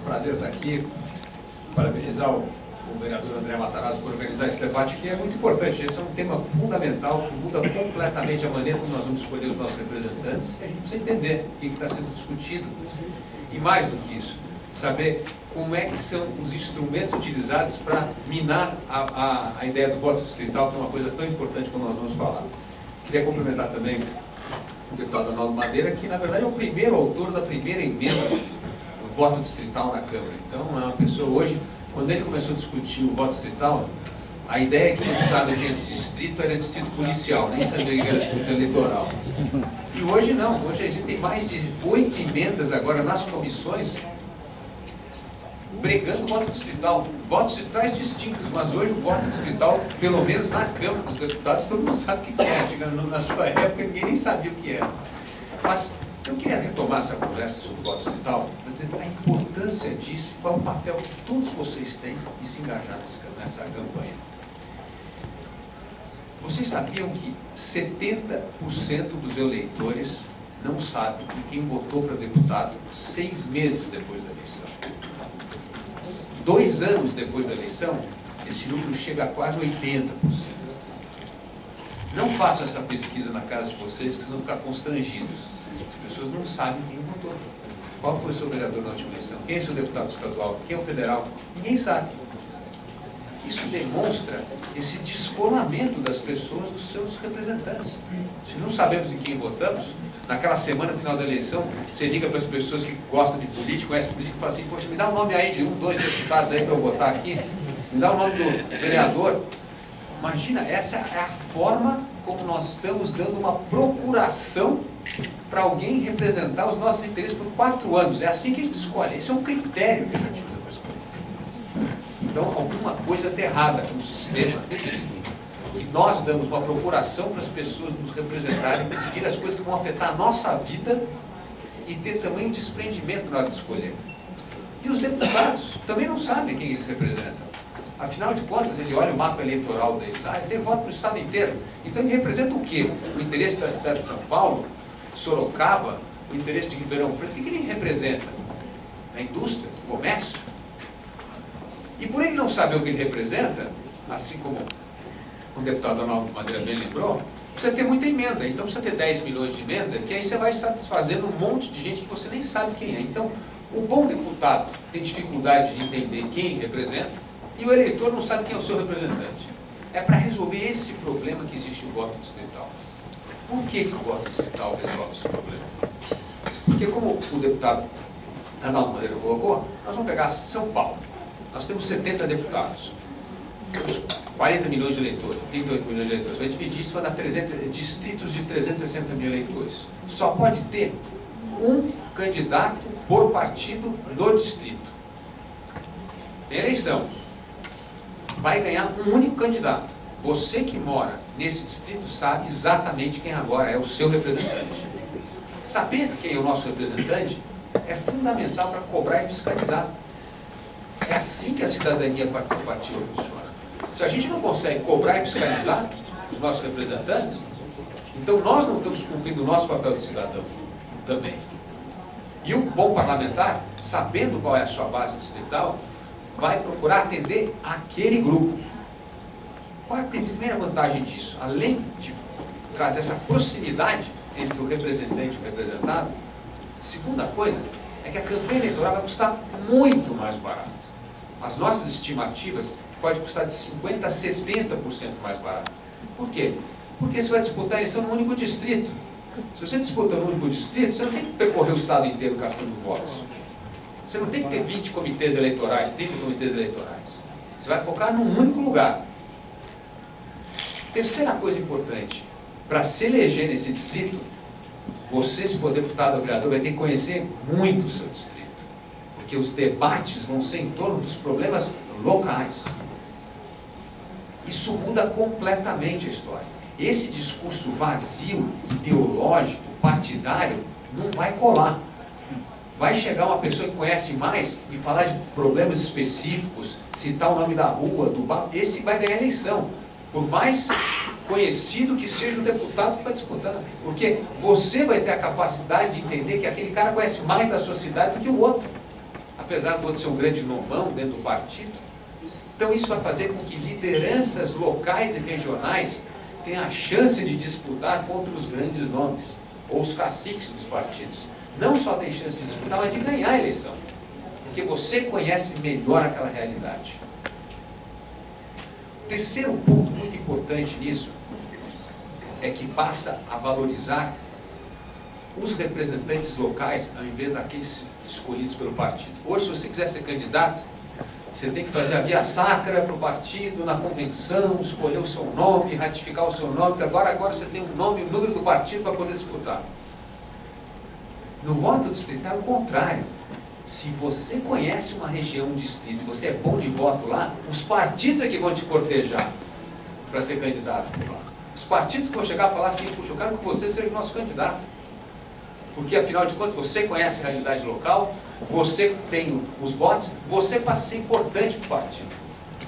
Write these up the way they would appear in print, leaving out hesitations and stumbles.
um prazer estar aqui, parabenizar o vereador André Matarazzo por organizar esse debate, que é muito importante. Esse é um tema fundamental que muda completamente a maneira como nós vamos escolher os nossos representantes, e a gente precisa entender o que está sendo discutido. E mais do que isso, saber como é que são os instrumentos utilizados para minar a ideia do voto distrital, que é uma coisa tão importante como nós vamos falar. Queria cumprimentar também o deputado Arnaldo Madeira, que na verdade é o primeiro autor da primeira emenda do voto distrital na Câmara. Então é uma pessoa hoje, quando ele começou a discutir o voto distrital, a ideia que o deputado tinha de distrito era distrito policial, nem sabia que era distrito eleitoral. E hoje não, hoje existem mais de 8 emendas agora nas comissões pregando o voto distrital. Votos distritais distintos, mas hoje o voto distrital, pelo menos na Câmara dos Deputados, todo mundo sabe o que é. Na sua época ninguém nem sabia o que era. Mas eu queria retomar essa conversa sobre o voto distrital para dizer a importância disso, qual é o papel que todos vocês têm de se engajar nessa campanha. Vocês sabiam que 70% dos eleitores não sabem em quem votou para deputado 6 meses depois da eleição? 2 anos depois da eleição, esse número chega a quase 80%. Não façam essa pesquisa na casa de vocês, que vocês vão ficar constrangidos. As pessoas não sabem quem votou. Qual foi o seu vereador na última eleição? Quem é o seu deputado estadual? Quem é o federal? Ninguém sabe. Isso demonstra esse descolamento das pessoas dos seus representantes. Se não sabemos em quem votamos, naquela semana final da eleição, você liga para as pessoas que gostam de política, conhecem política, e fala assim: poxa, me dá o nome aí de 1, 2 deputados aí para eu votar aqui, me dá o nome do vereador. Imagina, essa é a forma como nós estamos dando uma procuração para alguém representar os nossos interesses por 4 anos. É assim que a gente escolhe. Esse é um critério que a gente usa para escolher. Então, alguma coisa está errada no sistema. Que nós damos uma procuração para as pessoas nos representarem, decidir as coisas que vão afetar a nossa vida e ter também um desprendimento na hora de escolher. E os deputados também não sabem quem eles representam. Afinal de contas, ele olha o mapa eleitoral dele, ele tem voto para o estado inteiro. Então ele representa o quê? O interesse da cidade de São Paulo, Sorocaba, o interesse de Ribeirão Preto. O que ele representa? A indústria, o comércio. E por ele não saber o que ele representa, assim como o deputado Arnaldo Madeira bem lembrou, precisa ter muita emenda. Então precisa ter 10 milhões de emenda, que aí você vai satisfazendo um monte de gente que você nem sabe quem é. Então, o bom deputado tem dificuldade de entender quem ele representa e o eleitor não sabe quem é o seu representante. É para resolver esse problema que existe o voto distrital. Por que o voto distrital resolve esse problema? Porque, como o deputado Arnaldo Madeira colocou, nós vamos pegar São Paulo. Nós temos 70 deputados. Temos 40 milhões de eleitores, 38 milhões de eleitores. Vai dividir isso, vai dar distritos de 360 mil eleitores. Só pode ter um candidato por partido no distrito. Tem eleição. Vai ganhar um único candidato. Você que mora nesse distrito sabe exatamente quem agora é o seu representante. Saber quem é o nosso representante é fundamental para cobrar e fiscalizar. É assim que a cidadania participativa funciona. Se a gente não consegue cobrar e fiscalizar os nossos representantes, então nós não estamos cumprindo o nosso papel de cidadão também. E o bom parlamentar, sabendo qual é a sua base distrital, vai procurar atender aquele grupo. Qual é a primeira vantagem disso? Além de trazer essa proximidade entre o representante e o representado, a segunda coisa é que a campanha eleitoral vai custar muito mais barato. As nossas estimativas pode custar de 50% a 70% mais barato. Por quê? Porque você vai disputar a eleição num único distrito. Se você disputa num único distrito, você não tem que percorrer o estado inteiro caçando votos. Você não tem que ter 20 comitês eleitorais, 30 comitês eleitorais. Você vai focar num único lugar. Terceira coisa importante, para se eleger nesse distrito, você, se for deputado ou vereador, vai ter que conhecer muito o seu distrito. Porque os debates vão ser em torno dos problemas locais. Isso muda completamente a história. Esse discurso vazio, ideológico, partidário, não vai colar. Vai chegar uma pessoa que conhece mais e falar de problemas específicos, citar o nome da rua, do bar, esse vai ganhar a eleição. Por mais conhecido que seja o deputado que vai disputar. Porque você vai ter a capacidade de entender que aquele cara conhece mais da sua cidade do que o outro. A apesar do outro ser um grande nomão dentro do partido. Então isso vai fazer com que lideranças locais e regionais tenham a chance de disputar contra os grandes nomes, ou os caciques dos partidos. Não só tem chance de disputar, mas de ganhar a eleição, porque você conhece melhor aquela realidade. O terceiro ponto muito importante nisso é que passa a valorizar os representantes locais ao invés daqueles escolhidos pelo partido. Hoje, se você quiser ser candidato, você tem que fazer a via sacra para o partido, na convenção, escolher o seu nome, ratificar o seu nome, porque agora você tem um nome e um número do partido para poder disputar. No voto distrital é o contrário. Se você conhece uma região, um distrito, e você é bom de voto lá, os partidos é que vão te cortejar para ser candidato por lá. Os partidos que vão chegar e falar assim, puxa, eu quero que você seja o nosso candidato. Porque, afinal de contas, você conhece a realidade local, você tem os votos, você passa a ser importante para o partido.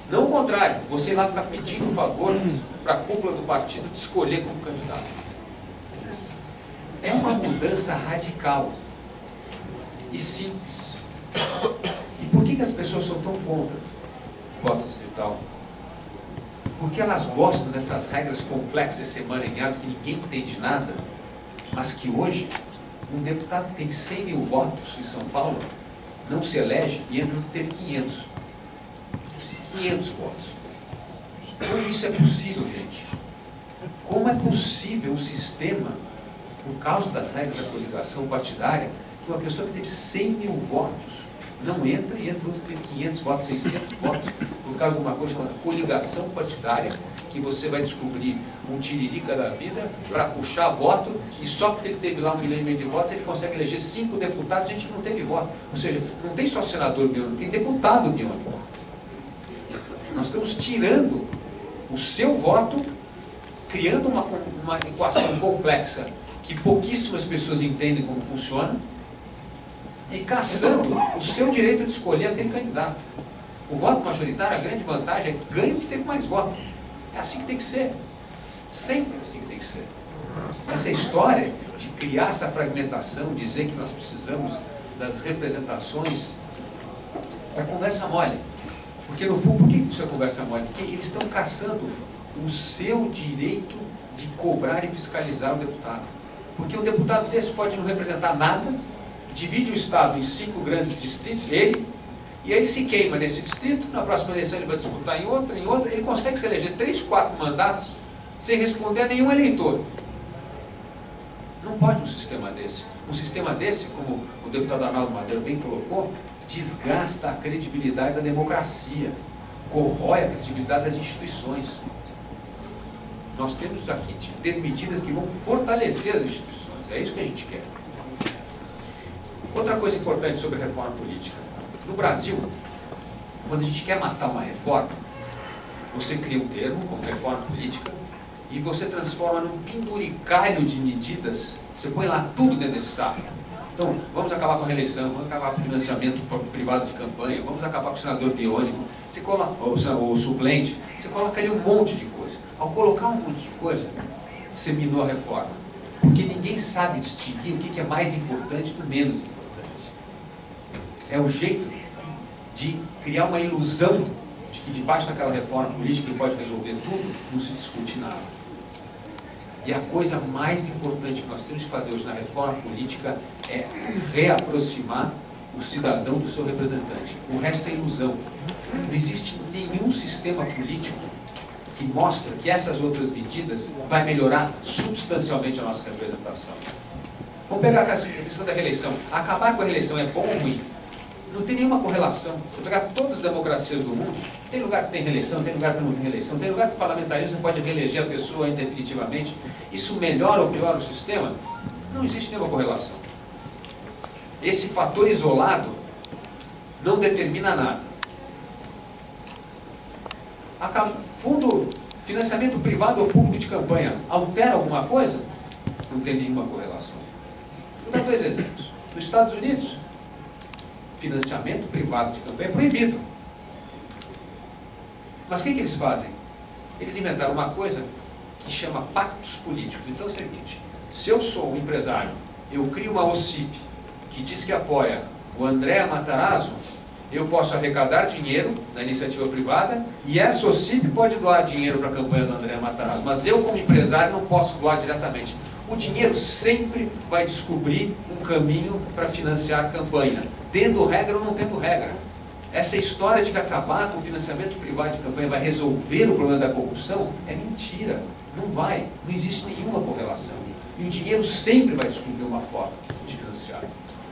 Não o contrário, você ir lá ficar pedindo um favor para a cúpula do partido te escolher como candidato. É uma mudança radical e simples. E por que as pessoas são tão contra o voto distrital? Porque elas gostam dessas regras complexas, esse emaranhado que ninguém entende nada, mas que hoje um deputado que tem 100 mil votos em São Paulo não se elege e entra no ter 500. 500 votos. Como isso é possível, gente? Como é possível um sistema, por causa das regras da coligação partidária, que uma pessoa que teve 100 mil votos não entra e entra outro que tem 500 votos, 600 votos, por causa de uma coisa chamada coligação partidária, que você vai descobrir um tiririca da vida para puxar voto, e só porque ele teve lá 1,5 milhão de votos, ele consegue eleger 5 deputados, gente que não teve voto. Ou seja, não tem só senador biônico, tem deputado biônico. Nós estamos tirando o seu voto, criando uma equação complexa que pouquíssimas pessoas entendem como funciona, e caçando o seu direito de escolher aquele candidato. O voto majoritário, a grande vantagem é ganho que teve mais voto. É assim que tem que ser. Sempre assim que tem que ser. Essa história de criar essa fragmentação, dizer que nós precisamos das representações, é conversa mole. Porque no fundo, por que isso é conversa mole? Porque eles estão caçando o seu direito de cobrar e fiscalizar o deputado. Porque um deputado desse pode não representar nada, divide o Estado em 5 grandes distritos, e aí se queima nesse distrito, na próxima eleição ele vai disputar em outra, ele consegue se eleger 3, 4 mandatos sem responder a nenhum eleitor. Não pode um sistema desse. Um sistema desse, como o deputado Arnaldo Madeira bem colocou, desgasta a credibilidade da democracia, corrói a credibilidade das instituições. Nós temos aqui de ter medidas que vão fortalecer as instituições, é isso que a gente quer. Outra coisa importante sobre a reforma política. No Brasil, quando a gente quer matar uma reforma, você cria um termo, como reforma política, e você transforma num penduricalho de medidas, você põe lá tudo dentro desse saco. Então, vamos acabar com a reeleição, vamos acabar com o financiamento privado de campanha, vamos acabar com o senador biônico, você coloca, o suplente, você coloca ali um monte de coisa. Ao colocar um monte de coisa, você minou a reforma. Porque ninguém sabe distinguir o que é mais importante do menos importante. É o jeito de criar uma ilusão de que debaixo daquela reforma política que pode resolver tudo, não se discute nada. E a coisa mais importante que nós temos de fazer hoje na reforma política é reaproximar o cidadão do seu representante. O resto é ilusão. Não existe nenhum sistema político que mostra que essas outras medidas vai melhorar substancialmente a nossa representação. Vamos pegar a questão da reeleição. Acabar com a reeleição é bom ou ruim? Não tem nenhuma correlação. Se eu pegar todas as democracias do mundo, tem lugar que tem reeleição, tem lugar que não tem reeleição, tem lugar que o parlamentarismo pode reeleger a pessoa indefinitivamente. Isso melhora ou piora o sistema? Não existe nenhuma correlação. Esse fator isolado não determina nada. Fundo, financiamento privado ou público de campanha, altera alguma coisa? Não tem nenhuma correlação. Vou dar 2 exemplos. Nos Estados Unidos, financiamento privado de campanha é proibido. Mas o que eles fazem? Eles inventaram uma coisa que chama pactos políticos. Então é o seguinte, se eu sou um empresário, eu crio uma OCIP que diz que apoia o André Matarazzo, eu posso arrecadar dinheiro na iniciativa privada e a SOCIP pode doar dinheiro para a campanha do André Matarazzo, mas eu, como empresário, não posso doar diretamente. O dinheiro sempre vai descobrir um caminho para financiar a campanha, tendo regra ou não tendo regra. Essa história de que acabar com o financiamento privado de campanha vai resolver o problema da corrupção é mentira. Não vai, não existe nenhuma correlação. E o dinheiro sempre vai descobrir uma forma de financiar.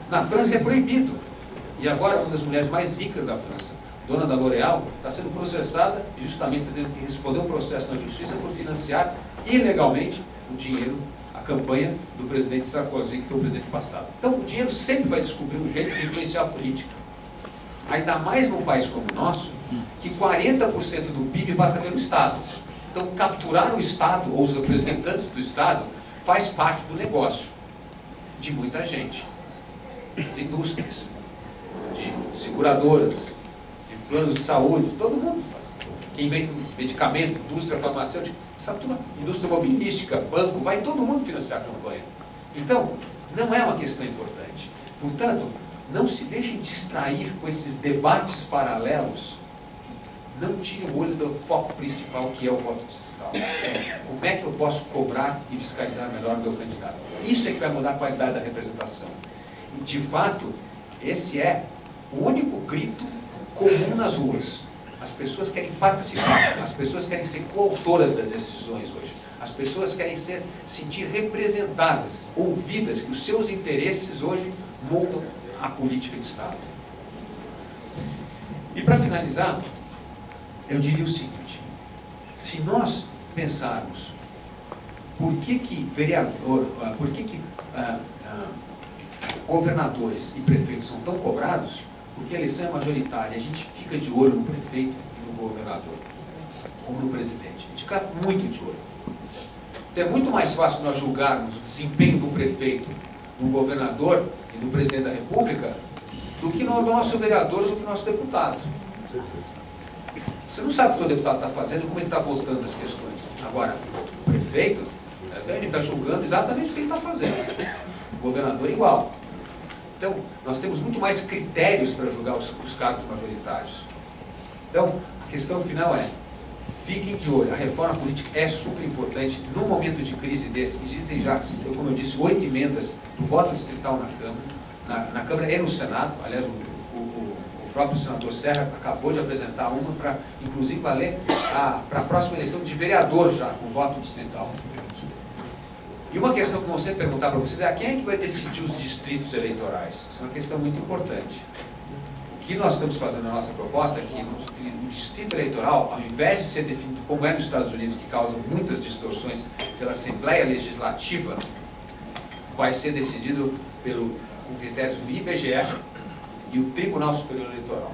Na França é proibido. E agora uma das mulheres mais ricas da França, dona da L'Oréal, está sendo processada e justamente tendo que responder um processo na justiça por financiar ilegalmente o dinheiro, a campanha do presidente Sarkozy, que foi o presidente passado. Então o dinheiro sempre vai descobrir um jeito de influenciar a política. Ainda mais num país como o nosso, que 40% do PIB passa pelo Estado. Então capturar o Estado, ou os representantes do Estado, faz parte do negócio de muita gente, de indústrias, de seguradoras, de planos de saúde, todo mundo faz. Quem vem com medicamento, indústria farmacêutica, essa turma, indústria mobilística, banco, vai todo mundo financiar a campanha. Então, não é uma questão importante. Portanto, não se deixem distrair com esses debates paralelos. Não tire o olho do foco principal, que é o voto distrital. Como é que eu posso cobrar e fiscalizar melhor o meu candidato? Isso é que vai mudar a qualidade da representação. E, de fato, esse é o único grito comum nas ruas. As pessoas querem participar, as pessoas querem ser coautoras das decisões hoje. As pessoas querem sentir representadas, ouvidas, que os seus interesses hoje moldam a política de Estado. E para finalizar, eu diria o seguinte: se nós pensarmos por que governadores e prefeitos são tão cobrados, porque a eleição é majoritária, a gente fica de olho no prefeito e no governador, como no presidente. A gente fica muito de olho. Então é muito mais fácil nós julgarmos o desempenho do prefeito, do governador e do presidente da República do que do nosso vereador, do que do nosso deputado. Você não sabe o que o deputado está fazendo, como ele está votando as questões. Agora, o prefeito, ele está julgando exatamente o que ele está fazendo. O governador é igual. Então, nós temos muito mais critérios para julgar os cargos majoritários. Então, a questão final é: fiquem de olho, a reforma política é super importante. Num momento de crise desse, existem já, como eu disse, 8 emendas do voto distrital na Câmara, na Câmara e no Senado. Aliás, o próprio senador Serra acabou de apresentar uma para, inclusive, valer para a próxima eleição de vereador já, com voto distrital. E uma questão que vão sempre perguntar para vocês é: quem é que vai decidir os distritos eleitorais? Isso é uma questão muito importante. O que nós estamos fazendo na nossa proposta é que o distrito eleitoral, ao invés de ser definido como é nos Estados Unidos, que causa muitas distorções pela Assembleia Legislativa, vai ser decidido com critérios do IBGE e o Tribunal Superior Eleitoral,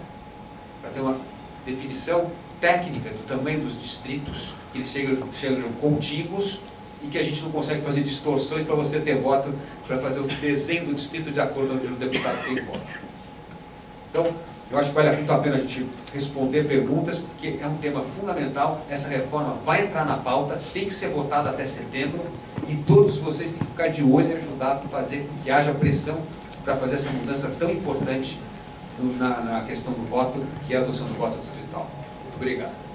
para ter uma definição técnica do tamanho dos distritos, que eles chegam contíguos e que a gente não consegue fazer distorções para você ter voto, para fazer o desenho do distrito de acordo com onde o deputado tem voto. Então, eu acho que vale muito a pena a gente responder perguntas, porque é um tema fundamental. Essa reforma vai entrar na pauta, tem que ser votada até setembro, e todos vocês têm que ficar de olho e ajudar a fazer com que haja pressão para fazer essa mudança tão importante na questão do voto, que é a adoção do voto distrital. Muito obrigado.